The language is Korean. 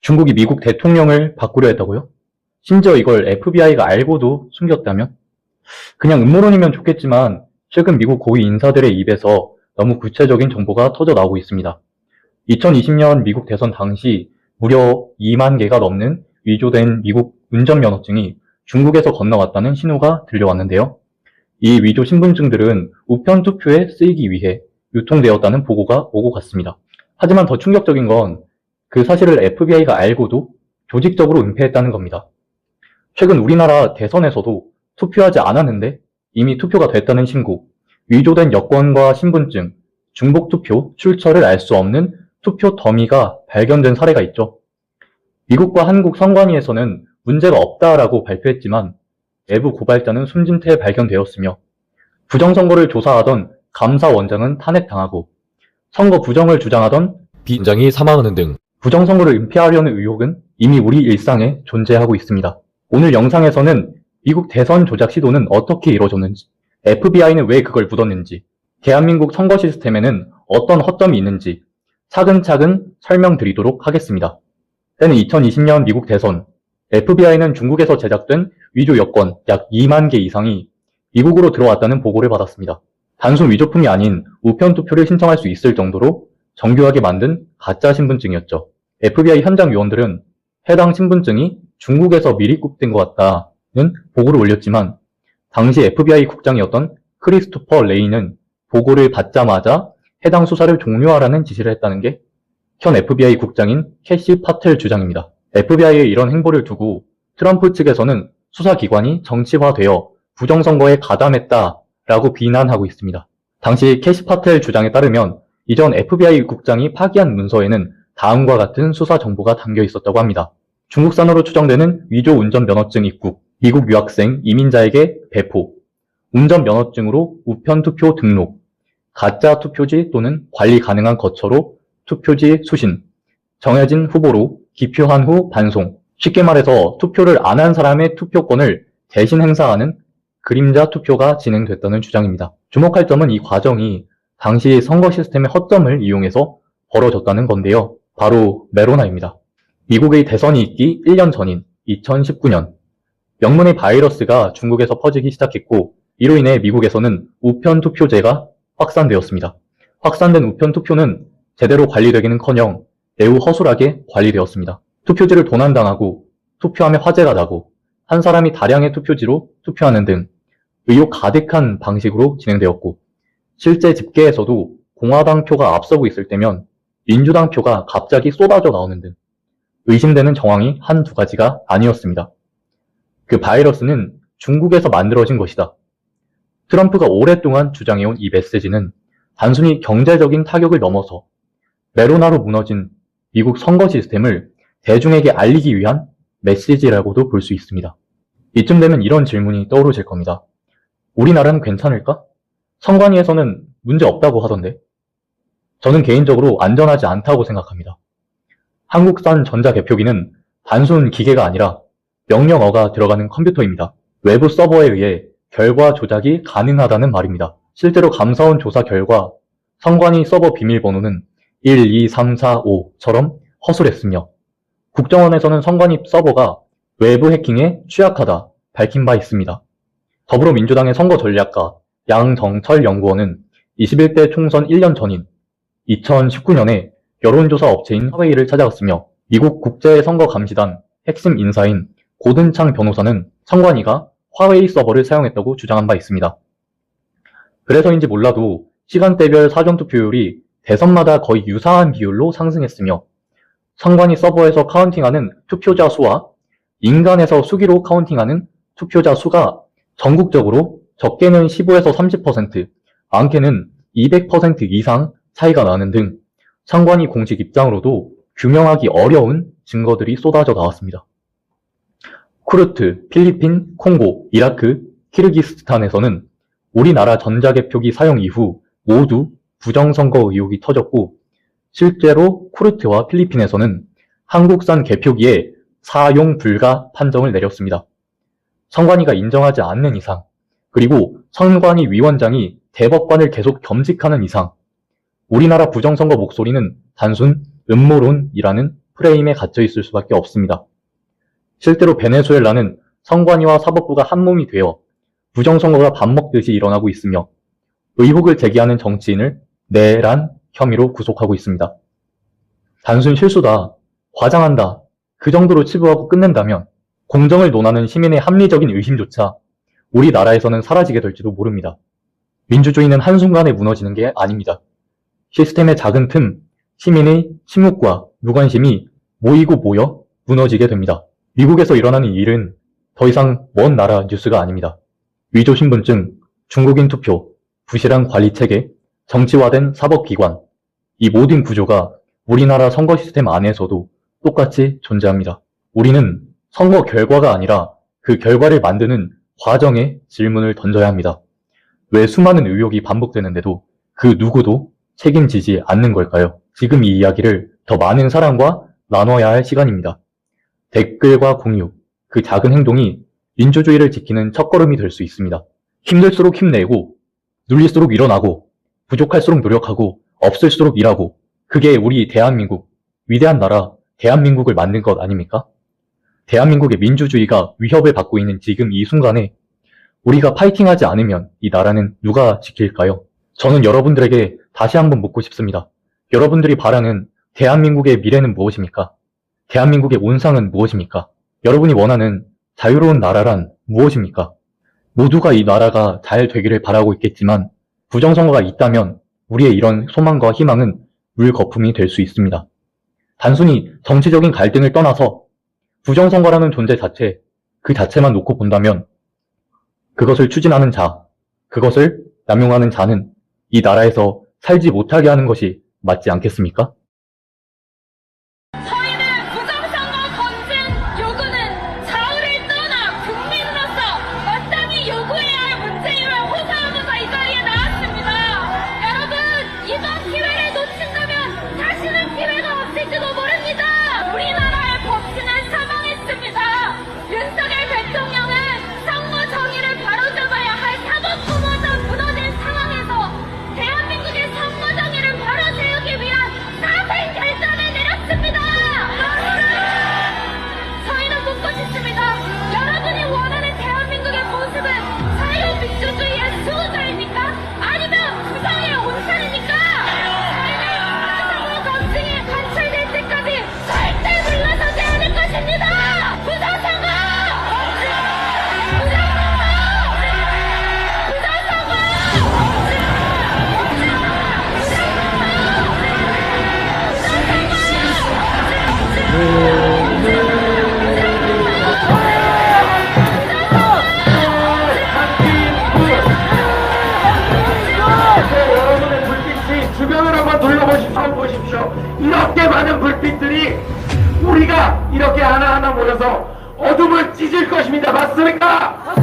중국이 미국 대통령을 바꾸려 했다고요? 심지어 이걸 FBI가 알고도 숨겼다면? 그냥 음모론이면 좋겠지만 최근 미국 고위 인사들의 입에서 너무 구체적인 정보가 터져 나오고 있습니다. 2020년 미국 대선 당시 무려 2만 개가 넘는 위조된 미국 운전면허증이 중국에서 건너왔다는 신호가 들려왔는데요. 이 위조 신분증들은 우편 투표에 쓰이기 위해 유통되었다는 보고가 오고 갔습니다. 하지만 더 충격적인 건 그 사실을 FBI가 알고도 조직적으로 은폐했다는 겁니다. 최근 우리나라 대선에서도 투표하지 않았는데 이미 투표가 됐다는 신고, 위조된 여권과 신분증, 중복투표, 출처를 알 수 없는 투표 더미가 발견된 사례가 있죠. 미국과 한국 선관위에서는 문제가 없다라고 발표했지만 내부 고발자는 숨진 채 발견되었으며 부정선거를 조사하던 감사원장은 탄핵당하고 선거 부정을 주장하던 비원장이 사망하는 등 부정선거를 은폐하려는 의혹은 이미 우리 일상에 존재하고 있습니다. 오늘 영상에서는 미국 대선 조작 시도는 어떻게 이루어졌는지, FBI는 왜 그걸 묻었는지, 대한민국 선거 시스템에는 어떤 허점이 있는지 차근차근 설명드리도록 하겠습니다. 때는 2020년 미국 대선, FBI는 중국에서 제작된 위조 여권 약 2만 개 이상이 미국으로 들어왔다는 보고를 받았습니다. 단순 위조품이 아닌 우편 투표를 신청할 수 있을 정도로 정교하게 만든 가짜 신분증이었죠. FBI 현장 요원들은 해당 신분증이 중국에서 미리 굽된 것 같다는 보고를 올렸지만 당시 FBI 국장이었던 크리스토퍼 레이는 보고를 받자마자 해당 수사를 종료하라는 지시를 했다는 게 현 FBI 국장인 캐시 파텔 주장입니다. FBI의 이런 행보를 두고 트럼프 측에서는 수사기관이 정치화되어 부정선거에 가담했다라고 비난하고 있습니다. 당시 캐시 파텔 주장에 따르면 이전 FBI 국장이 파기한 문서에는 다음과 같은 수사 정보가 담겨 있었다고 합니다. 중국산으로 추정되는 위조 운전면허증 입국, 미국 유학생, 이민자에게 배포, 운전면허증으로 우편투표 등록, 가짜 투표지 또는 관리 가능한 거처로 투표지 수신, 정해진 후보로 기표한 후 반송, 쉽게 말해서 투표를 안 한 사람의 투표권을 대신 행사하는 그림자 투표가 진행됐다는 주장입니다. 주목할 점은 이 과정이 당시 선거 시스템의 허점을 이용해서 벌어졌다는 건데요. 바로 메로나입니다. 미국의 대선이 있기 1년 전인 2019년, 명문의 바이러스가 중국에서 퍼지기 시작했고 이로 인해 미국에서는 우편 투표제가 확산되었습니다. 확산된 우편 투표는 제대로 관리되기는커녕 매우 허술하게 관리되었습니다. 투표지를 도난당하고 투표함에 화재가 나고 한 사람이 다량의 투표지로 투표하는 등 의혹 가득한 방식으로 진행되었고 실제 집계에서도 공화당 표가 앞서고 있을 때면 민주당 표가 갑자기 쏟아져 나오는 등 의심되는 정황이 한두 가지가 아니었습니다. 그 바이러스는 중국에서 만들어진 것이다. 트럼프가 오랫동안 주장해온 이 메시지는 단순히 경제적인 타격을 넘어서 메로나로 무너진 미국 선거 시스템을 대중에게 알리기 위한 메시지라고도 볼 수 있습니다. 이쯤 되면 이런 질문이 떠오르실 겁니다. 우리나라는 괜찮을까? 선관위에서는 문제 없다고 하던데. 저는 개인적으로 안전하지 않다고 생각합니다. 한국산 전자개표기는 단순 기계가 아니라 명령어가 들어가는 컴퓨터입니다. 외부 서버에 의해 결과 조작이 가능하다는 말입니다. 실제로 감사원 조사 결과 선관위 서버 비밀번호는 1, 2, 3, 4, 5처럼 허술했으며 국정원에서는 선관위 서버가 외부 해킹에 취약하다 밝힌 바 있습니다. 더불어민주당의 선거전략가 양정철 연구원은 21대 총선 1년 전인 2019년에 여론조사 업체인 화웨이를 찾아갔으며 미국 국제선거감시단 핵심 인사인 고든창 변호사는 선관위가 화웨이 서버를 사용했다고 주장한 바 있습니다. 그래서인지 몰라도 시간대별 사전투표율이 대선마다 거의 유사한 비율로 상승했으며 선관위 서버에서 카운팅하는 투표자 수와 인간에서 수기로 카운팅하는 투표자 수가 전국적으로 적게는 15에서 30%, 많게는 200% 이상 차이가 나는 등 선관위 공식 입장으로도 규명하기 어려운 증거들이 쏟아져 나왔습니다. 쿠르트, 필리핀, 콩고, 이라크, 키르기스스탄에서는 우리나라 전자개표기 사용 이후 모두 부정선거 의혹이 터졌고 실제로 쿠르트와 필리핀에서는 한국산 개표기에 사용 불가 판정을 내렸습니다. 선관위가 인정하지 않는 이상, 그리고 선관위 위원장이 대법관을 계속 겸직하는 이상 우리나라 부정선거 목소리는 단순 음모론이라는 프레임에 갇혀 있을 수밖에 없습니다. 실제로 베네수엘라는 선관위와 사법부가 한몸이 되어 부정선거가 밥 먹듯이 일어나고 있으며 의혹을 제기하는 정치인을 내란 혐의로 구속하고 있습니다. 단순 실수다, 과장한다, 그 정도로 치부하고 끝낸다면 공정을 논하는 시민의 합리적인 의심조차 우리나라에서는 사라지게 될지도 모릅니다. 민주주의는 한순간에 무너지는 게 아닙니다. 시스템의 작은 틈, 시민의 침묵과 무관심이 모이고 모여 무너지게 됩니다. 미국에서 일어나는 일은 더 이상 먼 나라 뉴스가 아닙니다. 위조 신분증, 중국인 투표, 부실한 관리체계, 정치화된 사법기관, 이 모든 구조가 우리나라 선거 시스템 안에서도 똑같이 존재합니다. 우리는 선거 결과가 아니라 그 결과를 만드는 과정에 질문을 던져야 합니다. 왜 수많은 의혹이 반복되는데도 그 누구도 책임지지 않는 걸까요? 지금 이 이야기를 더 많은 사람과 나눠야 할 시간입니다. 댓글과 공유, 그 작은 행동이 민주주의를 지키는 첫걸음이 될 수 있습니다. 힘들수록 힘내고, 눌릴수록 일어나고, 부족할수록 노력하고, 없을수록 일하고, 그게 우리 대한민국, 위대한 나라 대한민국을 만든 것 아닙니까? 대한민국의 민주주의가 위협을 받고 있는 지금 이 순간에 우리가 파이팅하지 않으면 이 나라는 누가 지킬까요? 저는 여러분들에게 다시 한번 묻고 싶습니다. 여러분들이 바라는 대한민국의 미래는 무엇입니까? 대한민국의 온상은 무엇입니까? 여러분이 원하는 자유로운 나라란 무엇입니까? 모두가 이 나라가 잘 되기를 바라고 있겠지만 부정선거가 있다면 우리의 이런 소망과 희망은 물거품이 될 수 있습니다. 단순히 정치적인 갈등을 떠나서 부정선거라는 존재 자체, 그 자체만 놓고 본다면 그것을 추진하는 자, 그것을 남용하는 자는 이 나라에서 살지 못하게 하는 것이 맞지 않겠습니까? 저희는 부정선거 검증 요구는 사흘을 떠나 국민으로서 마땅히 요구해야 할 문제임을 호소하고자 이 자리에 나왔습니다. 여러분, 이번 기회를 놓친다면 다시는 기회가 없을지도 모릅니다. 우리나라의 법치는 사망했습니다. 윤석열 대통령은 선거 정의를 바로잡아야 할 사법부모자 무너진 상황에서 대한민국의 선거 정의를 바로 세우기 위한 사생 결단을 내렸습니다. 저희는 묻고 싶습니다. 여러분이 원하는 대한민국의 모습은 자유민주주의의 수호자입니까? 아니면 부정의 온천입니까? 저희는 부정선거 검증이 관철될 때까지 절대 물러서지 않을 것입니다. 부정선거! 여러분의 불빛이 주변을 한번 둘러보십시오. 이렇게 많은 불빛들이 우리가 이렇게 하나하나 모여서 어둠을 찢을 것입니다. 맞습니까?